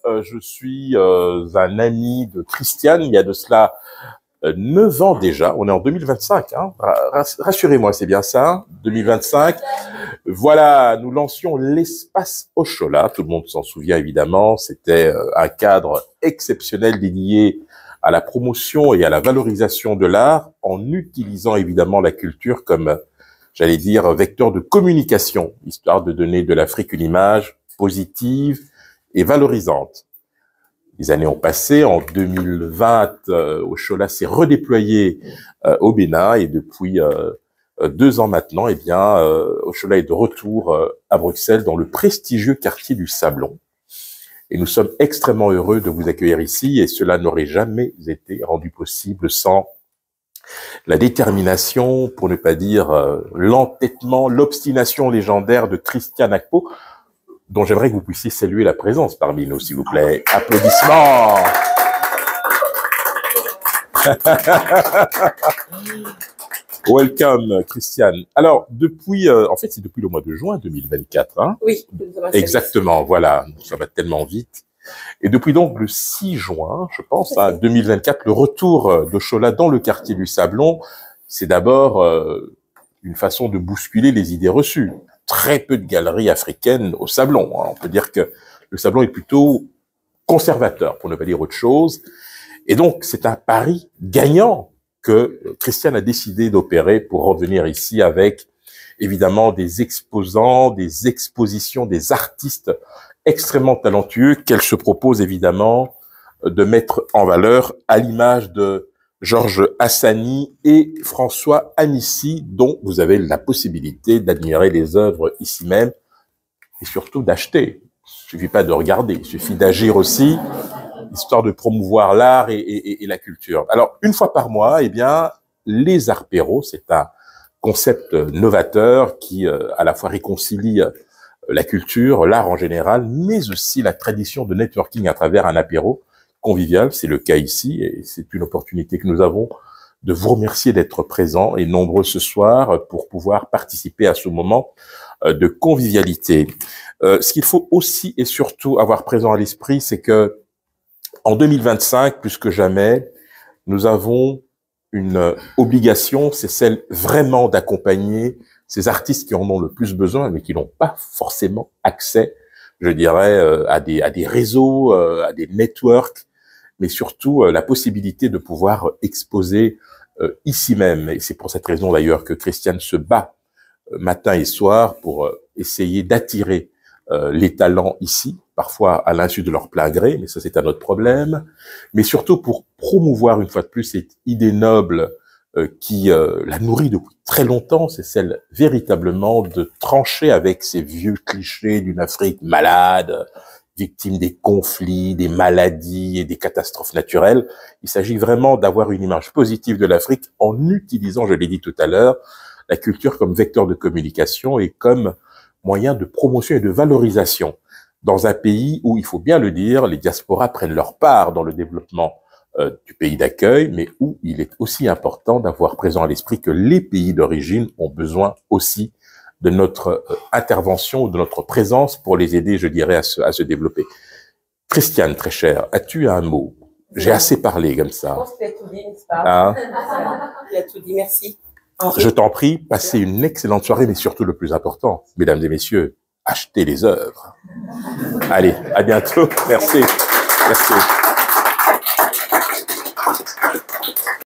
je suis un ami de Christiane, il y a de cela 9 ans déjà, on est en 2025, hein. Rassurez-moi, c'est bien ça, 2025. Voilà, nous lancions l'espace Oshola, tout le monde s'en souvient évidemment, c'était un cadre exceptionnel dédié à la promotion et à la valorisation de l'art, en utilisant évidemment la culture comme, j'allais dire, vecteur de communication, histoire de donner de l'Afrique une image positive et valorisante. Les années ont passé. En 2020, Oshola s'est redéployé au Bénin et depuis 2 ans maintenant, eh bien, Oshola est de retour à Bruxelles dans le prestigieux quartier du Sablon. Et nous sommes extrêmement heureux de vous accueillir ici et cela n'aurait jamais été rendu possible sans la détermination, pour ne pas dire l'entêtement, l'obstination légendaire de Christiane Akpo, dont j'aimerais que vous puissiez saluer la présence parmi nous, s'il vous plaît. Applaudissements. Welcome, Christiane. Alors, depuis, en fait, c'est depuis le mois de juin 2024, hein? Oui, exactement, voilà, ça va tellement vite. Et depuis donc le 6 juin, je pense, hein, 2024, le retour d'Oshola dans le quartier du Sablon, c'est d'abord une façon de bousculer les idées reçues. Très peu de galeries africaines au Sablon, hein. On peut dire que le Sablon est plutôt conservateur, pour ne pas dire autre chose. Et donc, c'est un pari gagnant que Christiane a décidé d'opérer pour revenir ici avec, évidemment, des exposants, des expositions, des artistes extrêmement talentueux qu'elle se propose, évidemment, de mettre en valeur à l'image de Georges Hassani et François Amissi, dont vous avez la possibilité d'admirer les œuvres ici même et surtout d'acheter. Il suffit pas de regarder, il suffit d'agir aussi, histoire de promouvoir l'art et la culture. Alors, une fois par mois, eh bien, les Arpéros, c'est un concept novateur qui à la fois réconcilie la culture, l'art en général, mais aussi la tradition de networking à travers un apéro convivial. C'est le cas ici et c'est une opportunité que nous avons de vous remercier d'être présents et nombreux ce soir pour pouvoir participer à ce moment de convivialité. Ce qu'il faut aussi et surtout avoir présent à l'esprit, c'est que en 2025, plus que jamais, nous avons une obligation, c'est celle vraiment d'accompagner ces artistes qui en ont le plus besoin, mais qui n'ont pas forcément accès, je dirais, à des réseaux, à des networks, mais surtout la possibilité de pouvoir exposer ici même. Et c'est pour cette raison d'ailleurs que Christiane se bat matin et soir pour essayer d'attirer les talents ici, parfois à l'insu de leur plein gré, mais ça c'est un autre problème, mais surtout pour promouvoir une fois de plus cette idée noble qui la nourrit depuis très longtemps, c'est celle véritablement de trancher avec ces vieux clichés d'une Afrique malade, victime des conflits, des maladies et des catastrophes naturelles. Il s'agit vraiment d'avoir une image positive de l'Afrique en utilisant, je l'ai dit tout à l'heure, la culture comme vecteur de communication et comme moyen de promotion et de valorisation dans un pays où, il faut bien le dire, les diasporas prennent leur part dans le développement du pays d'accueil, mais où il est aussi important d'avoir présent à l'esprit que les pays d'origine ont besoin aussi de notre intervention, de notre présence pour les aider, je dirais, à se développer. Christiane, très chère, as-tu un mot? J'ai assez parlé comme ça. Je pense qu'il a tout dit, n'est-ce pas? Hein? Il a tout dit, merci. Je t'en prie, passez une excellente soirée, mais surtout le plus important, mesdames et messieurs, achetez les œuvres. Allez, à bientôt. Merci. Merci.